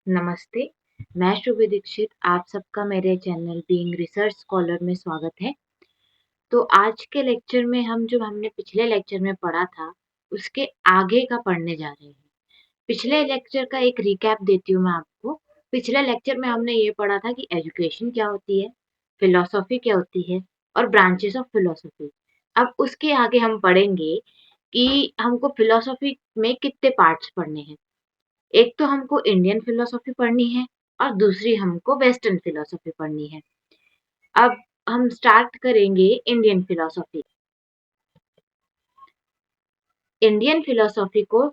नमस्ते, मैं शुभि दीक्षित आप सबका मेरे चैनल बीइंग रिसर्च स्कॉलर में स्वागत है। तो आज के लेक्चर में हम जो हमने पिछले लेक्चर में पढ़ा था, उसके आगे का पढ़ने जा रहे हैं। पिछले लेक्चर का एक रिकैप देती हूँ मैं आपको। पिछले लेक्चर में हमने ये पढ़ा था कि एजुकेशन क्या होती है, फिलॉसफी क्या होती है और ब्रांचेस ऑफ फिलॉसफी। अब उसके आगे हम पढ़ेंगे कि हमको फिलॉसफी में कितने पार्ट्स पढ़ने हैं। एक तो हमको इंडियन फिलोसॉफी पढ़नी है और दूसरी हमको वेस्टर्न फिलोसॉफी पढ़नी है। अब हम स्टार्ट करेंगे इंडियन फिलोसॉफी। इंडियन फिलोसॉफी को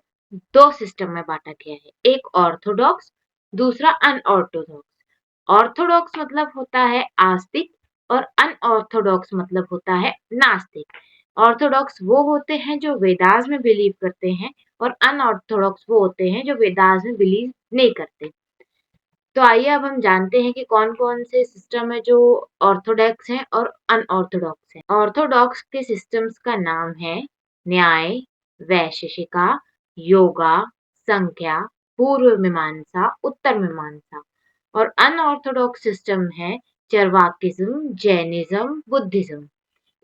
दो सिस्टम में बांटा गया है, एक ऑर्थोडॉक्स, दूसरा अनऑर्थोडॉक्स। ऑर्थोडॉक्स मतलब होता है आस्तिक और अनऑर्थोडॉक्स मतलब होता है नास्तिक। ऑर्थोडॉक्स वो होते हैं जो वेदास में बिलीव करते हैं और अनऑर्थोडॉक्स वो होते हैं जो वेदास में बिलीव नहीं करते। तो आइए अब हम जानते हैं कि कौन-कौन से सिस्टम है जो ऑर्थोडॉक्स हैं और अनऑर्थोडॉक्स हैं। ऑर्थोडॉक्स के सिस्टम्स का नाम है न्याय, वैशेषिका, योगा, संख्या, पूर्व मीमांसा, उत्तर मीमांसा। और अनऑर्थोडॉक्स सिस्टम है चरवाकिज्म, जैनिज्म, बुद्धिज्म।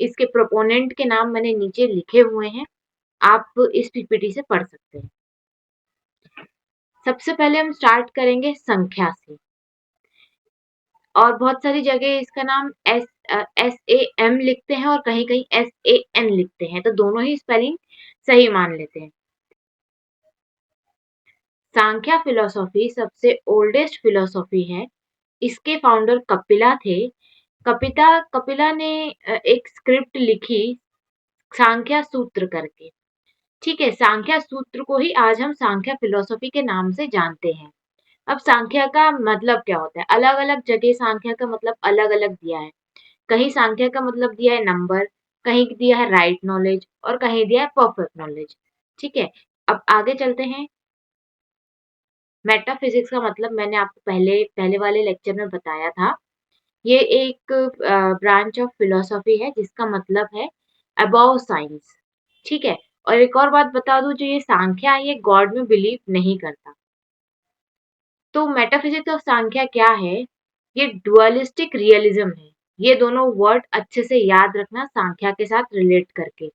इसके प्रोपोनेंट के नाम मैंने नीचे लिखे हुए हैं, आप इस पीपीटी से पढ़ सकते हैं। सबसे पहले हम स्टार्ट करेंगे संख्या से। और बहुत सारी जगह इसका नाम SAM लिखते हैं और कहीं-कहीं SAN लिखते हैं, तो दोनों ही स्पेलिंग सही मान लेते हैं। सांख्या फिलॉसफी सबसे ओल्डेस्ट फिलॉसफी है। इसके फाउंडर कपिला थे। कपिला ने एक स्क्रिप्ट लिखी सांख्या सूत्र करके। ठीक है, सांख्या सूत्र को ही आज हम सांख्या फिलॉसफी के नाम से जानते हैं। अब सांख्या का मतलब क्या होता है? अलग-अलग जगह सांख्या का मतलब अलग-अलग दिया है। कहीं सांख्या का मतलब दिया है नंबर, कहीं दिया है राइट नॉलेज और कहीं दिया है परफेक्ट नॉलेज। ठीक है, अब आगे चलते हैं। मेटाफिजिक्स का मतलब मैंने आपको पहले पहले वाले लेक्चर में बताया था। ये एक ब्रांच ऑफ फिलोसॉफी है जिसका मतलब है अबव साइंस। ठीक है, और एक और बात बता दूं, जो ये सांख्या है ये गॉड में बिलीव नहीं करता। तो मेटाफिजिक्स और सांख्या क्या है? ये डुअलिस्टिक रियलिज्म है। ये दोनों वर्ड अच्छे से याद रखना सांख्या के साथ रिलेट करके।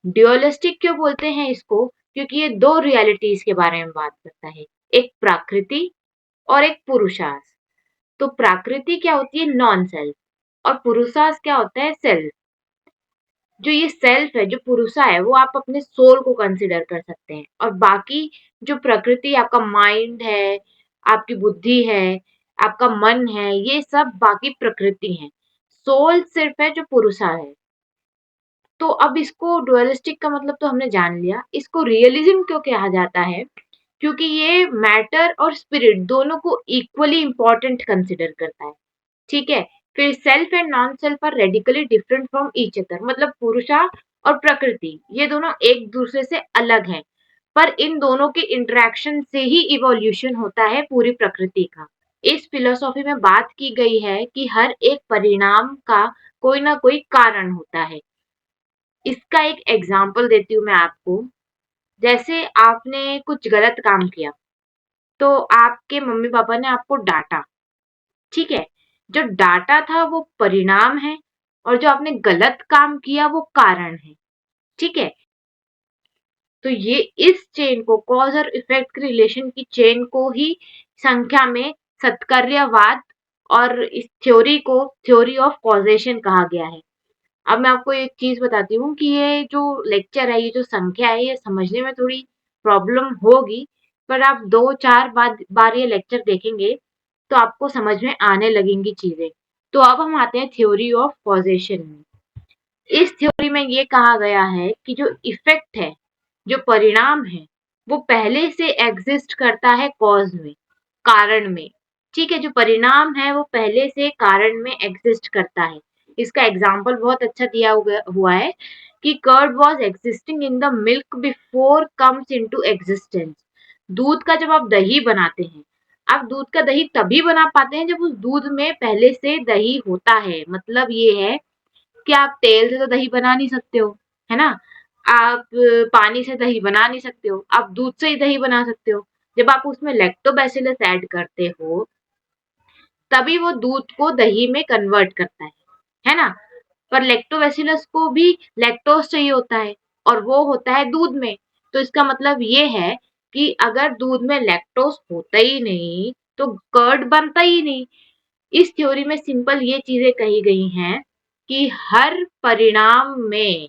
ड्युअलिस्टिक क्यों बोलते हैं इसको? क्योंकि ये दो रियलिटीज के बारे में बात करता है, एक प्रकृति और एक पुरुषार्थ। तो प्रकृति क्या होती है? Non self. और पुरुषार्थ क्या होता है? सेल्फ। जो ये सेल्फ है, जो पुरुषा है, वो आप अपने सोल को कंसिडर कर सकते हैं। और बाकी जो प्रकृति आपका माइंड है, आपकी बुद्धि है, आपका मन है, ये सब बाकी प्रकृति है। सोल सिर्फ है जो पुरुषा है। तो अब इसको डुअलिस्टिक का मतलब तो हमने जान लिया। इसको रियलिज्म क्यों कहा जाता है? क्योंकि ये मैटर और स्पिरिट दोनों को इक्वली इंपॉर्टेंट कंसिडर करता है। ठीक है, फिर self and non self are radically different from each other. मतलब पुरुषा और प्रकृति ये दोनों एक दूसरे से अलग हैं, पर इन दोनों के इंटरेक्शन से ही इवोल्यूशन होता है पूरी प्रकृति का। इस फिलोसॉफी में बात की गई है कि हर एक परिणाम का कोई ना कोई कारण होता है। इसका एक एग्जाम्पल देती हूँ मैं आपको। जैसे आपने कुछ गलत काम किया, तो आपके मम्मी पापा ने आपको डांटा। ठीक है, जो डाटा था वो परिणाम है और जो आपने गलत काम किया वो कारण है। ठीक है, तो ये इस चेन को, कॉज और इफेक्ट के रिलेशन की चेन को ही संख्या में सत्कर्यवाद और इस थ्योरी को थ्योरी ऑफ कॉजेशन कहा गया है। अब मैं आपको एक चीज बताती हूँ कि ये जो लेक्चर है, ये जो संख्या है, ये समझने में थोड़ी प्रॉब्लम होगी, पर आप 2-4 बार ये लेक्चर देखेंगे तो आपको समझ में आने लगेंगी चीजें। तो अब हम आते हैं थ्योरी ऑफ कॉजेशन में। इस थ्योरी में ये कहा गया है कि जो इफेक्ट है, जो परिणाम है, वो पहले से एग्जिस्ट करता है कॉज में, कारण में। ठीक है, जो परिणाम है वो पहले से कारण में एग्जिस्ट करता है। इसका एग्जाम्पल बहुत अच्छा दिया हुआ है कि curd was existing in the milk before comes into existence. दूध का जब आप दही बनाते हैं, आप दूध का दही तभी बना पाते हैं जब उस दूध में पहले से दही होता है। मतलब ये है कि आप तेल से तो दही बना नहीं सकते हो, है ना? आप पानी से दही बना नहीं सकते हो, आप दूध से ही दही बना सकते हो। जब आप उसमें लैक्टोबैसिलस ऐड करते हो तभी वो दूध को दही में कन्वर्ट करता है ना? पर लैक्टोबैसिलस को भी लैक्टोज चाहिए होता है और वो होता है दूध में। तो इसका मतलब ये है कि अगर दूध में लैक्टोज होता ही नहीं तो कर्ड बनता ही नहीं। इस थ्योरी में सिंपल ये चीजें कही गई हैं कि हर परिणाम में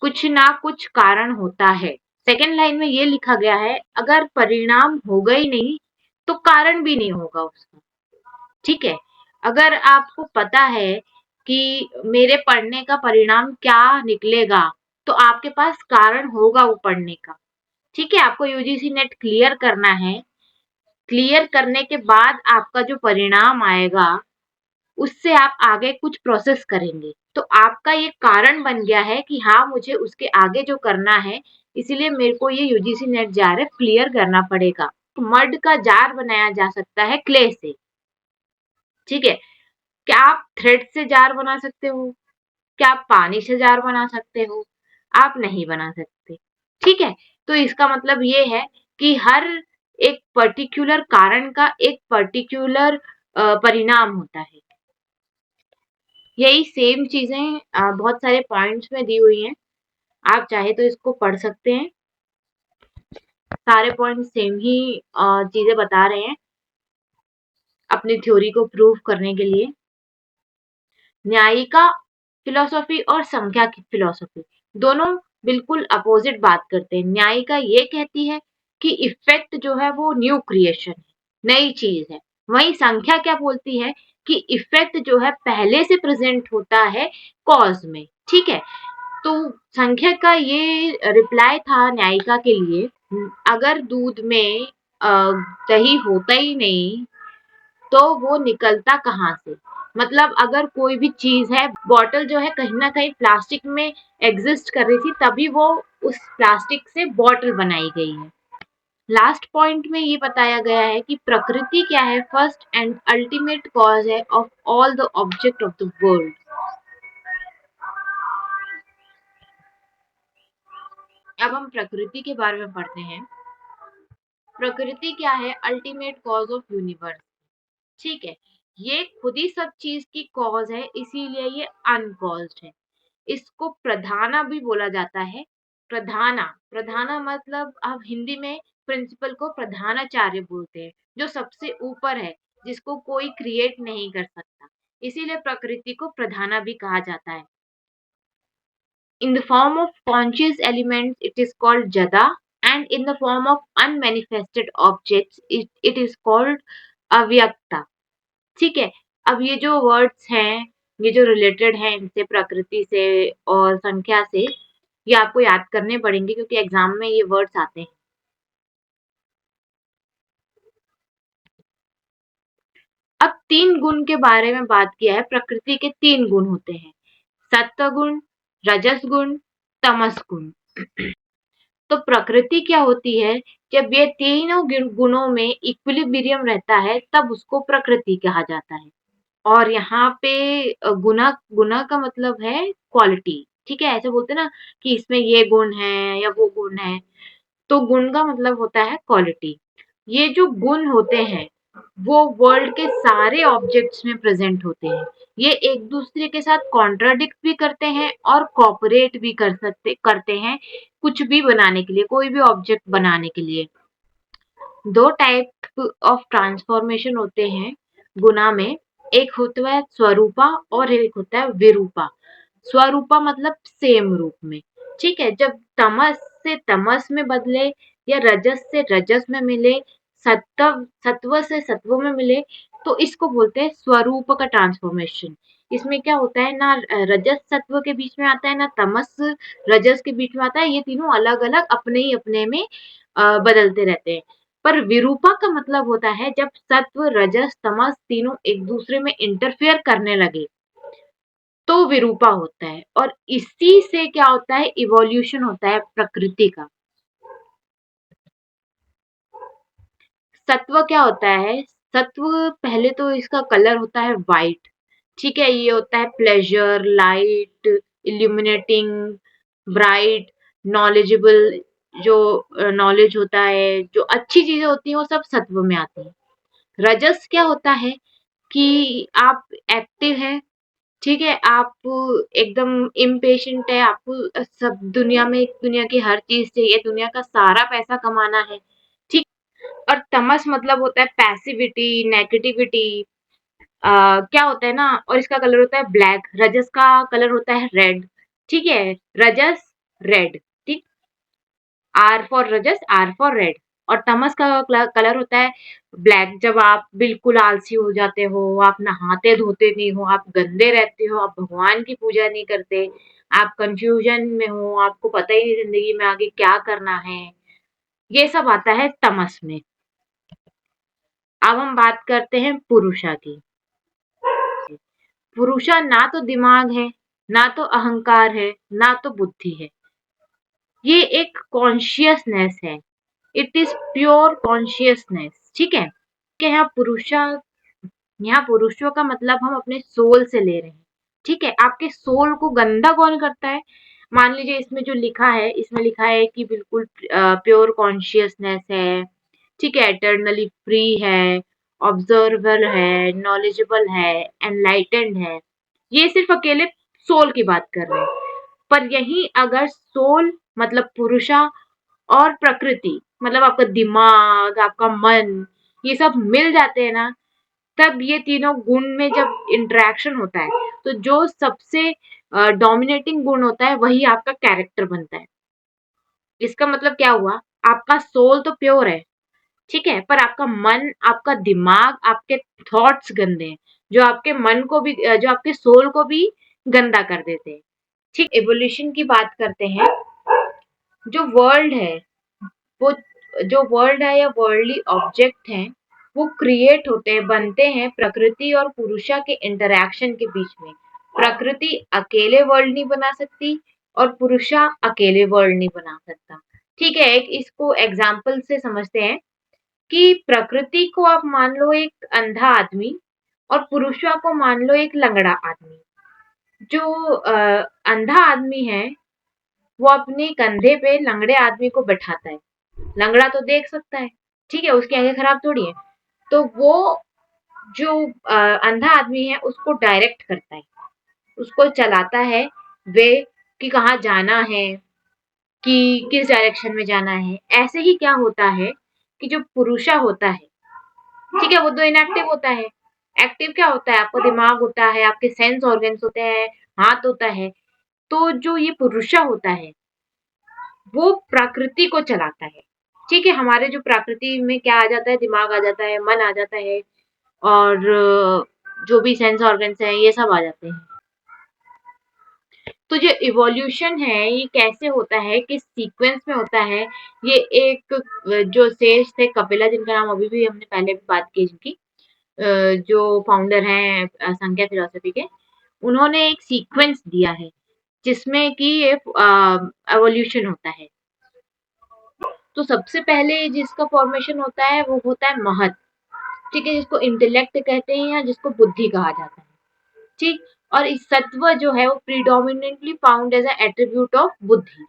कुछ ना कुछ कारण होता है। सेकंड लाइन में ये लिखा गया है, अगर परिणाम होगा ही नहीं तो कारण भी नहीं होगा उसका। ठीक है? अगर आपको पता है कि मेरे पढ़ने का परिणाम क्या निकलेगा तो आपके पास कारण होगा वो पढ़ने का। ठीक है? आपको यूजीसी नेट क्लियर करना है। क्लियर करने के बाद आपका जो परिणाम आएगा उससे आप आगे कुछ प्रोसेस करेंगे। तो आपका ये कारण बन गया है कि हाँ, मुझे उसके आगे जो करना है, इसीलिए मेरे को ये यूजीसी नेट जार है क्लियर करना पड़ेगा। मड का जार बनाया जा सकता है क्ले से। ठीक है? क्या आप थ्रेड से जार बना सकते हो? क्या आप पानी से जार बना सकते हो? आप नहीं बना सकते। ठीक है? तो इसका मतलब ये है कि हर एक पर्टिकुलर कारण का एक पर्टिकुलर परिणाम होता है। यही सेम चीजें बहुत सारे पॉइंट्स में दी हुई हैं। आप चाहे तो इसको पढ़ सकते हैं। सारे पॉइंट सेम ही चीजें बता रहे हैं अपनी थ्योरी को प्रूव करने के लिए। न्यायिका फिलॉसफी और संख्या की फिलॉसफी दोनों बिल्कुल अपोजिट बात करते हैं। न्यायिका ये कहती है कि इफेक्ट जो है वो न्यू क्रिएशन है, नई चीज है। वहीं संख्या क्या बोलती है कि इफेक्ट जो है पहले से प्रेजेंट होता है कॉज में। ठीक है? तो संख्या का ये रिप्लाई था न्यायिका के लिए, अगर दूध में दही होता ही नहीं तो वो निकलता कहाँ से? मतलब अगर कोई भी चीज है, बॉटल जो है कहीं ना कहीं प्लास्टिक में एग्जिस्ट कर रही थी तभी वो उस प्लास्टिक से बॉटल बनाई गई है। लास्ट पॉइंट में ये बताया गया है कि प्रकृति क्या है, फर्स्ट एंड अल्टीमेट कॉज है of all the object of the world. अब हम प्रकृति के बारे में पढ़ते हैं। प्रकृति क्या है? Ultimate cause of universe. ठीक है? ये खुद ही सब चीज की कॉज है, इसीलिए ये अनकॉज्ड है। इसको प्रधाना भी बोला जाता है। प्रधाना, प्रधाना मतलब आप हिंदी में प्रिंसिपल को प्रधानाचार्य बोलते हैं, जो सबसे ऊपर है, जिसको कोई क्रिएट नहीं कर सकता। इसीलिए प्रकृति को प्रधाना भी कहा जाता है। In the form of conscious elements, it is called Jada, and in the form of unmanifested objects, it is called अव्यक्ता। ठीक है? अब ये जो वर्ड्स हैं, ये जो रिलेटेड हैं इनसे, प्रकृति से और संख्या से, ये आपको याद करने पड़ेंगे क्योंकि एग्जाम में ये वर्ड्स आते हैं। अब 3 गुण के बारे में बात किया है। प्रकृति के 3 गुण होते हैं, सत्व गुण, रजस गुण, तमस गुण। तो प्रकृति क्या होती है? जब ये तीनों गुणों में इक्विलिब्रियम रहता है तब उसको प्रकृति कहा जाता है। और यहाँ पे गुना गुना का मतलब है क्वालिटी। ठीक है? ऐसे बोलते हैं ना कि इसमें ये गुण है या वो गुण है, तो गुण का मतलब होता है क्वालिटी। ये जो गुण होते हैं वो वर्ल्ड के सारे ऑब्जेक्ट्स में प्रेजेंट होते हैं। ये एक दूसरे के साथ कॉन्ट्राडिक्ट भी करते हैं और कोऑपरेट भी करते हैं कुछ भी बनाने के लिए, कोई भी ऑब्जेक्ट बनाने के लिए। दो टाइप ऑफ ट्रांसफॉर्मेशन होते हैं गुना में। एक होता है स्वरूपा और एक होता है विरूपा। स्वरूपा मतलब सेम रूप में। ठीक है? जब तमस से तमस में बदले या रजस से रजस में मिले, सत्व सत्व से सत्व में मिले, तो इसको बोलते हैं स्वरूप का ट्रांसफॉर्मेशन। इसमें क्या होता है, ना रजस सत्व के बीच में आता है ना तमस रजस के बीच में आता है। ये तीनों अलग अलग अपने ही अपने में बदलते रहते हैं। पर विरूपा का मतलब होता है जब सत्व रजस तमस तीनों एक दूसरे में इंटरफेयर करने लगे तो विरूपा होता है। और इसी से क्या होता है, इवोल्यूशन होता है प्रकृति का। सत्व क्या होता है? सत्व पहले तो इसका कलर होता है व्हाइट। ठीक है? ये होता है pleasure, light, illuminating, bright, knowledgeable, जो नॉलेज होता है, जो अच्छी चीजें होती हैं वो सब सत्व में आती है। रजस क्या होता है कि आप एक्टिव हैं, ठीक है, आप एकदम इम्पेशेंट है, आपको सब दुनिया की हर चीज चाहिए, दुनिया का सारा पैसा कमाना है, ठीक। और तमस मतलब होता है पैसिविटी, नेगेटिविटी। क्या होता है ना, और इसका कलर होता है ब्लैक, रजस का कलर होता है रेड, ठीक है, रजस रेड, ठीक। आर फॉर रजस, आर फॉर रेड। और तमस का कलर होता है ब्लैक, जब आप बिल्कुल आलसी हो जाते हो, आप नहाते धोते नहीं हो, आप गंदे रहते हो, आप भगवान की पूजा नहीं करते, आप कंफ्यूजन में हो, आपको पता ही नहीं जिंदगी में आगे क्या करना है, ये सब आता है तमस में। अब हम बात करते हैं पुरुषा की। पुरुषा ना तो दिमाग है, ना तो अहंकार है, ना तो बुद्धि है, ये एक कॉन्शियसनेस है। इट इज प्योर कॉन्शियसनेस, ठीक है। कि यहाँ पुरुषों का मतलब हम अपने सोल से ले रहे हैं, ठीक है। आपके सोल को गंदा कौन करता है? मान लीजिए इसमें जो लिखा है, इसमें लिखा है कि बिल्कुल प्योर कॉन्शियसनेस है, ठीक है, एटर्नली फ्री है, ऑब्जर्वर है, नॉलेजेबल है, एनलाइटेंड है। ये सिर्फ अकेले सोल की बात कर रहे हैं। पर यही अगर सोल मतलब पुरुषा और प्रकृति मतलब आपका दिमाग, आपका मन, ये सब मिल जाते हैं ना, तब ये तीनों गुण में जब इंटरेक्शन होता है, तो जो सबसे डोमिनेटिंग गुण होता है वही आपका कैरेक्टर बनता है। इसका मतलब क्या हुआ? आपका सोल तो प्योर है, ठीक है, पर आपका मन, आपका दिमाग, आपके थॉट्स गंदे हैं, जो आपके मन को भी, जो आपके सोल को भी गंदा कर देते हैं, ठीक। एवोल्यूशन की बात करते हैं। जो वर्ल्ड है, वो जो वर्ल्ड है या वर्ल्डली ऑब्जेक्ट हैं, वो क्रिएट होते हैं, बनते हैं प्रकृति और पुरुषा के इंटरैक्शन के बीच में। प्रकृति अकेले वर्ल्ड नहीं बना सकती और पुरुषा अकेले वर्ल्ड नहीं बना सकता, ठीक है। एक इसको एग्जाम्पल से समझते हैं कि प्रकृति को आप मान लो एक अंधा आदमी और पुरुषा को मान लो एक लंगड़ा आदमी। जो अंधा आदमी है वो अपने कंधे पे लंगड़े आदमी को बैठाता है। लंगड़ा तो देख सकता है, ठीक है, उसकी आंखें खराब थोड़ी है। तो वो जो अंधा आदमी है उसको डायरेक्ट करता है, उसको चलाता है वे कि कहाँ जाना है, कि किस डायरेक्शन में जाना है। ऐसे ही क्या होता है कि जो पुरुषा होता है, ठीक है, वो तो इनएक्टिव होता है। एक्टिव क्या होता है? आपका दिमाग होता है, आपके सेंस ऑर्गन्स होते हैं, हाथ होता है। तो जो ये पुरुषा होता है वो प्रकृति को चलाता है, ठीक है। हमारे जो प्रकृति में क्या आ जाता है? दिमाग आ जाता है, मन आ जाता है, और जो भी सेंस ऑर्गन्स हैं ये सब आ जाते हैं। तो जो इवोल्यूशन है ये कैसे होता है, किस सीक्वेंस में होता है? ये एक जो सेज थे कपिला, जिनका नाम अभी भी हमने पहले भी बात की, जिनकी जो फाउंडर हैं संख्या फिलोसफी के, उन्होंने एक सीक्वेंस दिया है जिसमें कि ये एवोल्यूशन होता है। तो सबसे पहले जिसका फॉर्मेशन होता है वो होता है महत, ठीक है, जिसको इंटेलेक्ट कहते हैं या जिसको बुद्धि कहा जाता है, ठीक। और इस सत्व जो है वो predominantly found as attribute of बुद्धि।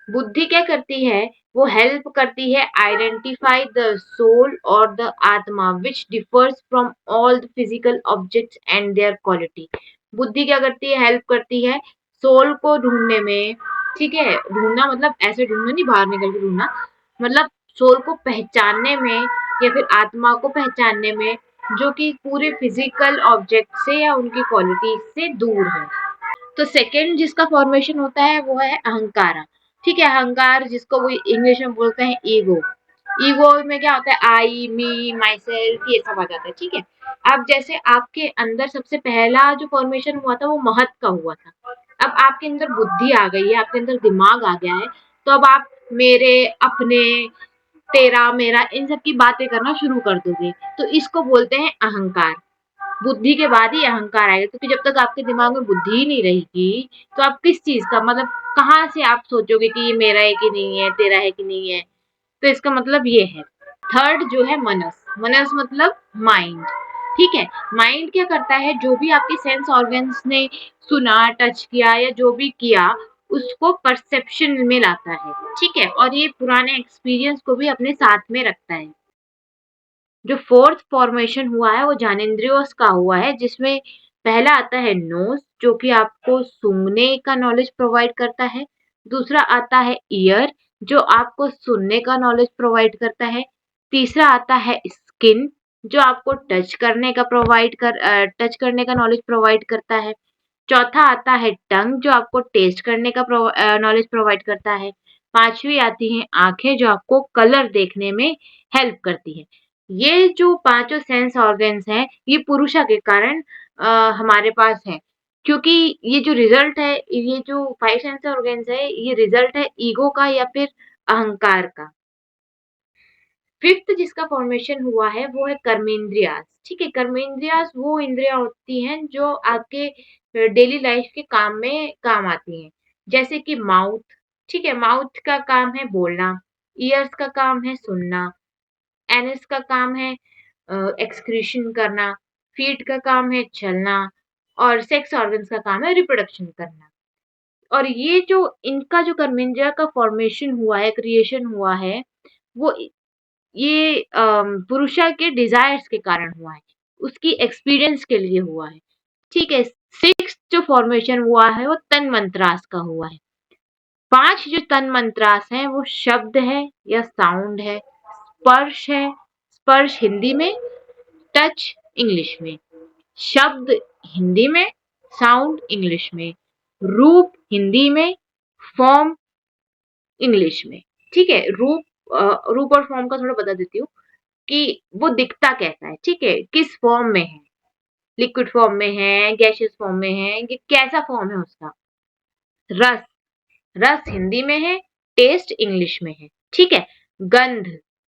बुद्धि क्या करती है? वो हेल्प करती है आइडेंटिफाई द सोल और द आत्मा which differs from all the physical objects and their quality. बुद्धि क्या करती है? हेल्प करती है सोल को ढूंढने में, ठीक है। ढूंढना मतलब ऐसे ढूंढना नहीं, बाहर निकल के ढूंढना, मतलब सोल को पहचानने में या फिर आत्मा को पहचानने में, जो कि पूरे फिजिकल ऑब्जेक्ट से या उनकी क्वालिटी से दूर है। तो सेकंड जिसका फॉर्मेशन होता है वो है अहंकारा, ठीक है। अहंकार जिसको वो इंग्लिश में बोलते हैं ईगो। ईगो में क्या होता है? आई, मी, माई सेल्फ, ये सब आ जाता है, ठीक है। अब जैसे आपके अंदर सबसे पहला जो फॉर्मेशन हुआ था वो महत का हुआ था। अब आपके अंदर बुद्धि आ गई है, आपके अंदर दिमाग आ गया है, तो अब आप मेरे, अपने, तेरा, मेरा, इन सब की बातें करना शुरू कर दोगे, तो इसको बोलते हैं अहंकार। बुद्धि के बाद ही अहंकार आएगा, क्योंकि जब तक आपके दिमाग में बुद्धि ही नहीं रहेगी तो आप किस चीज का मतलब, कहाँ से आप सोचोगे कि ये मेरा है कि नहीं है, तेरा है कि नहीं है? तो इसका मतलब ये है। थर्ड जो है मनस, मनस मतलब माइंड, ठीक है। माइंड क्या करता है? जो भी आपके सेंस ऑर्गन्स ने सुना, टच किया या जो भी किया, उसको परसेप्शन में लाता है, ठीक है, और ये पुराने एक्सपीरियंस को भी अपने साथ में रखता है। जो फोर्थ फॉर्मेशन हुआ है वो ज्ञानेंद्रियों का हुआ है, जिसमें पहला आता है नोज, जो कि आपको सूंघने का नॉलेज प्रोवाइड करता है। दूसरा आता है ईयर, जो आपको सुनने का नॉलेज प्रोवाइड करता है। तीसरा आता है स्किन, जो आपको टच करने का नॉलेज प्रोवाइड करता है। चौथा आता है टंग, जो आपको टेस्ट करने का नॉलेज प्रोवाइड करता है। पांचवी आती है आंखें, जो आपको कलर देखने में हेल्प करती है। ये जो पांचों सेंस ऑर्गन्स हैं, ये पुरुषा के कारण हमारे पास है, क्योंकि ये जो रिजल्ट है, ये जो फाइव सेंस ऑर्गन्स है, ये रिजल्ट है ईगो का या फिर अहंकार का। फिफ्थ जिसका फॉर्मेशन हुआ है वो है कर्मेंद्रियास, ठीक है। कर्मेंद्रियास वो इंद्रियां होती हैं जो आपके डेली लाइफ के काम में काम आती हैं, जैसे कि माउथ, ठीक है, माउथ का काम है बोलना, ईयर्स का काम है सुनना, एनस का काम है एक्सक्रीशन करना, फीट का काम है चलना, और सेक्स ऑर्गन्स का काम है रिप्रोडक्शन करना। और ये जो इनका जो कर्मेंद्रिया का फॉर्मेशन हुआ है, क्रिएशन हुआ है, वो ये पुरुषा के डिजायर्स के कारण हुआ है, उसकी एक्सपीरियंस के लिए हुआ है, ठीक है। सिक्स जो फॉर्मेशन हुआ है वो तन मंत्रास का हुआ है। पांच जो तन मंत्रास हैं वो शब्द है या साउंड है, स्पर्श है, स्पर्श हिंदी में, टच इंग्लिश में, शब्द हिंदी में, साउंड इंग्लिश में, रूप हिंदी में, फॉर्म इंग्लिश में, ठीक है। रूप और फॉर्म का थोड़ा बता देती हूँ कि वो दिखता कैसा है, ठीक है, किस फॉर्म में है, लिक्विड फॉर्म में है, गैसियस फॉर्म में है, कि कैसा फॉर्म है उसका। रस, रस हिंदी में है, टेस्ट इंग्लिश में है, ठीक है। गंध,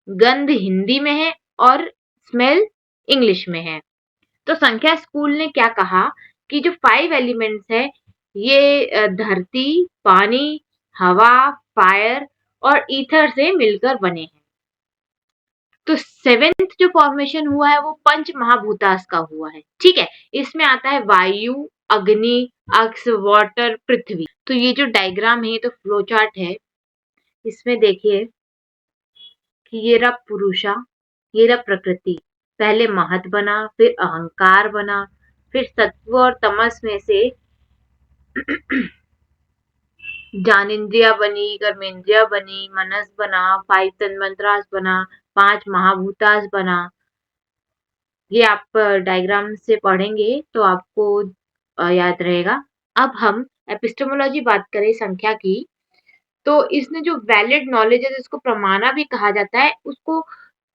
गंध हिंदी में है और स्मेल इंग्लिश में है। तो संख्या स्कूल ने क्या कहा कि जो फाइव एलिमेंट्स है, ये धरती, पानी, हवा, फायर और ईथर से मिलकर बने हैं। तो सेवेंथ जो फॉर्मेशन हुआ है वो पंच महाभूतास का हुआ है, ठीक है। इसमें आता है वायु, अग्नि, अक्ष, वाटर, पृथ्वी। तो ये जो डायग्राम है, ये तो फ्लो चार्ट है, इसमें देखिए कि ये रहा पुरुषा, ये रहा प्रकृति, पहले महत बना, फिर अहंकार बना, फिर सत्व और तमस में से ज्ञानेंद्रिया बनी, कर्मेंद्रिया बनी, मनस बना, फाइव तन्मात्रास बना, पांच महाभूतास बना। ये आप डायग्राम से पढ़ेंगे तो आपको याद रहेगा। अब हम एपिस्टेमोलॉजी बात करें संख्या की, तो इसने जो वैलिड नॉलेज है जिसको प्रमाणा भी कहा जाता है, उसको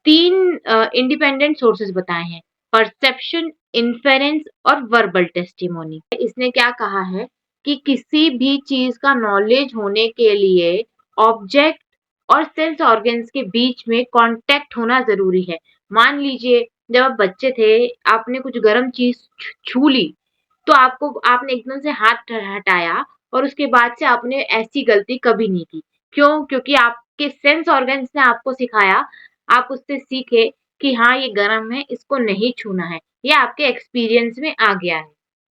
तीन इंडिपेंडेंट सोर्सेस बताए हैं, परसेप्शन, इन्फेरेंस और वर्बल टेस्टिमोनी। इसने क्या कहा है कि किसी भी चीज का नॉलेज होने के लिए ऑब्जेक्ट और सेंस ऑर्गन्स के बीच में कांटेक्ट होना जरूरी है। मान लीजिए जब आप बच्चे थे, आपने कुछ गर्म चीज छू ली, तो आपने एकदम से हाथ हटाया और उसके बाद से आपने ऐसी गलती कभी नहीं की। क्यों? क्योंकि आपके सेंस ऑर्गन्स ने आपको सिखाया, आप उससे सीखे कि हाँ ये गर्म है, इसको नहीं छूना है। ये आपके एक्सपीरियंस में आ गया है।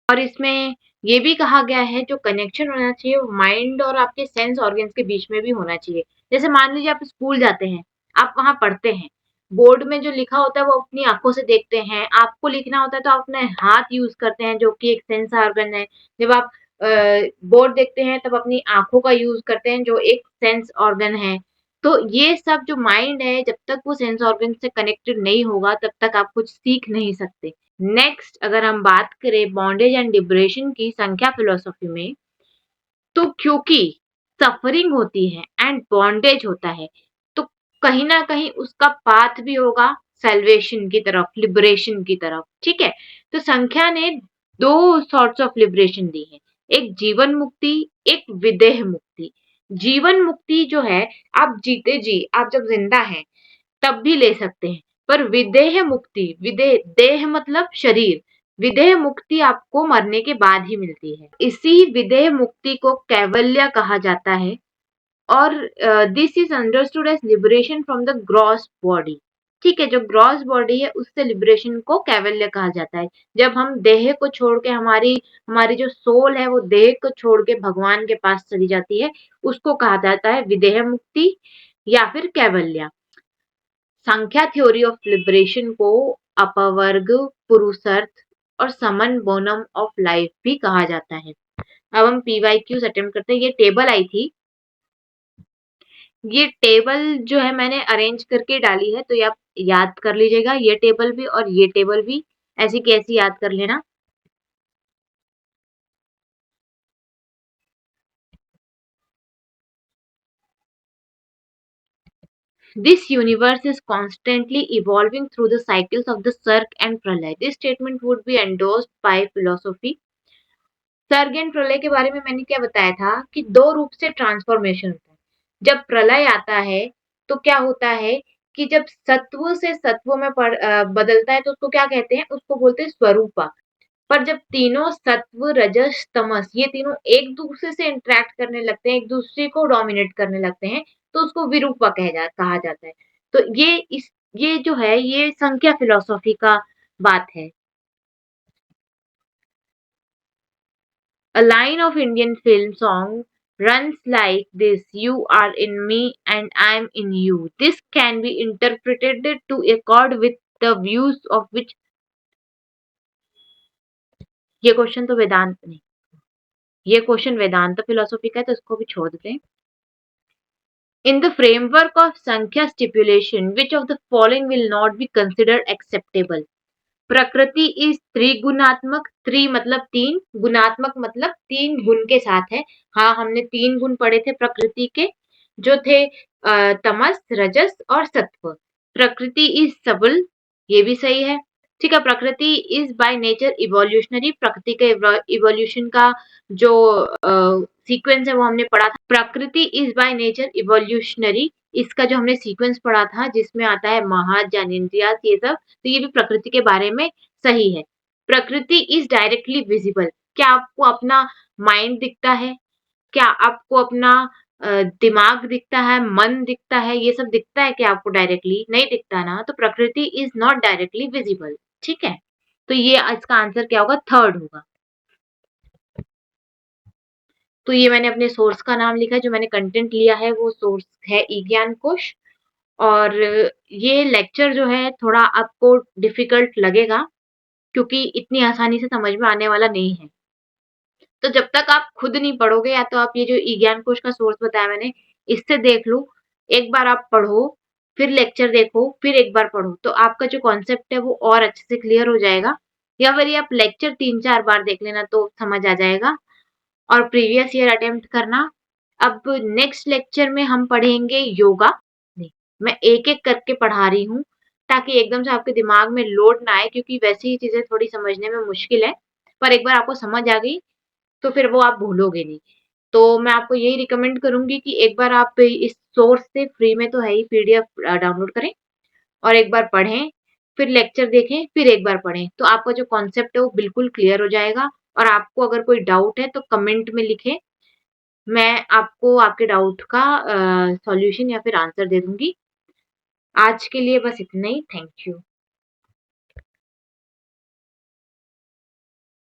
और इसमें ये भी कहा गया है जो कनेक्शन होना चाहिए वो माइंड और आपके सेंस ऑर्गन्स के बीच में भी होना चाहिए। जैसे मान लीजिए आप स्कूल जाते हैं, आप वहां पढ़ते हैं, बोर्ड में जो लिखा होता है वो अपनी आंखों से देखते हैं, आपको लिखना होता है तो आप अपने हाथ यूज करते हैं जो कि एक सेंस ऑर्गन है। जब आप बोर्ड देखते हैं तब अपनी आंखों का यूज करते हैं जो एक सेंस ऑर्गन है। तो ये सब जो माइंड है, जब तक वो सेंस ऑर्गन से कनेक्टेड नहीं होगा तब तक आप कुछ सीख नहीं सकते। नेक्स्ट अगर हम बात करें बॉन्डेज एंड लिबरेशन की संख्या फिलोसॉफी में, तो क्योंकि सफरिंग होती है एंड बॉन्डेज होता है, तो कहीं ना कहीं उसका पाथ भी होगा सेल्वेशन की तरफ, लिबरेशन की तरफ, ठीक है। तो संख्या ने दो सॉर्ट्स ऑफ लिबरेशन दी है, एक जीवन मुक्ति, एक विदेह मुक्ति। जीवन मुक्ति जो है, आप जीते जी, आप जब जिंदा हैं तब भी ले सकते हैं, पर विदेह मुक्ति, विदेह देह मतलब शरीर, विदेह मुक्ति आपको मरने के बाद ही मिलती है। इसी विदेह मुक्ति को कैवल्य कहा जाता है, और this is understood as liberation from the gross body. ठीक है, जो ग्रॉस बॉडी है उससे लिबरेशन को कैवल्य कहा जाता है। जब हम देह को छोड़ के हमारी हमारी जो सोल है वो देह को छोड़ के भगवान के पास चली जाती है, उसको कहा जाता है विदेह मुक्ति या फिर कैवल्य। सांख्या थ्योरी ऑफ लिबरेशन को अपवर्ग, पुरुषर्थ और समन बोनम ऑफ लाइफ भी कहा जाता है। अब हम पीवाईक्यूज अटेम्प्ट करते हैं। ये टेबल आई थी, ये टेबल जो है मैंने अरेंज करके डाली है, तो ये आप याद कर लीजिएगा, ये टेबल भी और ये टेबल भी ऐसी कैसी याद कर लेना। This universe is constantly evolving through the cycles of the Sarg and Pralay. This statement would be endorsed by philosophy. सर्ग एंड प्रलय के बारे में मैंने क्या बताया था कि दो रूप से ट्रांसफॉर्मेशन होता है। जब प्रलय आता है तो क्या होता है कि जब सत्व से सत्व में बदलता है तो उसको क्या कहते हैं, उसको बोलते हैं स्वरूपा। पर जब तीनों सत्व रजस तमस ये तीनों एक दूसरे से इंटरेक्ट करने लगते हैं, एक दूसरे को डोमिनेट करने लगते हैं, तो उसको विरूपा कहा जाता है। तो ये जो है ये संख्या फिलोसॉफी का बात है। A line of Indian film song runs like this: You are in me and I'm in you. This can be interpreted to accord with the views of which ये क्वेश्चन तो वेदांत नहीं, ये क्वेश्चन वेदांत philosophy का है तो इसको भी छोड़ देते हैं। In the framework of Sankhya stipulation, which of the following will not be considered acceptable? प्रकृति इस त्रिगुणात्मक, त्रि मतलब तीन, गुणात्मक मतलब तीन गुण के साथ है। हाँ, हमने तीन गुण पढ़े थे प्रकृति के, जो थे तमस, रजस और सत्व। प्रकृति इज सबल, ये भी सही है। ठीक है, प्रकृति इज बाय नेचर इवोल्यूशनरी, प्रकृति के इवोल्यूशन का जो सीक्वेंस है वो हमने पढ़ा था। प्रकृति इज बाय नेचर इवोल्यूशनरी, इसका जो हमने सीक्वेंस पढ़ा था जिसमें आता है महाज, ज्ञानेंद्रियास, ये सब, तो ये भी प्रकृति के बारे में सही है। प्रकृति इज डायरेक्टली विजिबल, क्या आपको अपना माइंड दिखता है? क्या आपको अपना दिमाग दिखता है, मन दिखता है, ये सब दिखता है क्या आपको डायरेक्टली? नहीं दिखता ना, तो प्रकृति इज नॉट डायरेक्टली विजिबल। ठीक है, तो ये इसका आंसर क्या होगा? थर्ड होगा। तो ये मैंने अपने सोर्स का नाम लिखा है, जो मैंने कंटेंट लिया है वो सोर्स है ई ज्ञान कोश। और ये लेक्चर जो है थोड़ा आपको डिफिकल्ट लगेगा क्योंकि इतनी आसानी से समझ में आने वाला नहीं है। तो जब तक आप खुद नहीं पढ़ोगे, या तो आप ये जो ई ज्ञान कोश का सोर्स बताया मैंने, इससे देख लो, एक बार आप पढ़ो, फिर लेक्चर देखो, फिर एक बार पढ़ो, तो आपका जो कॉन्सेप्ट है वो और अच्छे से क्लियर हो जाएगा। या फिर ये आप लेक्चर 3-4 बार देख लेना तो समझ आ जाएगा। और प्रीवियस ईयर अटेम्प्ट करना। अब नेक्स्ट लेक्चर में हम पढ़ेंगे योगा। नहीं, मैं एक-एक करके पढ़ा रही हूँ ताकि एकदम से आपके दिमाग में लोड ना आए, क्योंकि वैसे ही चीजें थोड़ी समझने में मुश्किल है। पर एक बार आपको समझ आ गई तो फिर वो आप भूलोगे नहीं। तो मैं आपको यही रिकमेंड करूंगी कि एक बार आप इस सोर्स से, फ्री में तो है ही, पीडीएफ डाउनलोड करें और एक बार पढ़ें, फिर लेक्चर देखें, फिर एक बार पढ़ें, तो आपका जो कॉन्सेप्ट है वो बिल्कुल क्लियर हो जाएगा। और आपको अगर कोई डाउट है तो कमेंट में लिखें, मैं आपको आपके डाउट का सॉल्यूशन या फिर आंसर दे दूंगी। आज के लिए बस इतना ही। Thank you.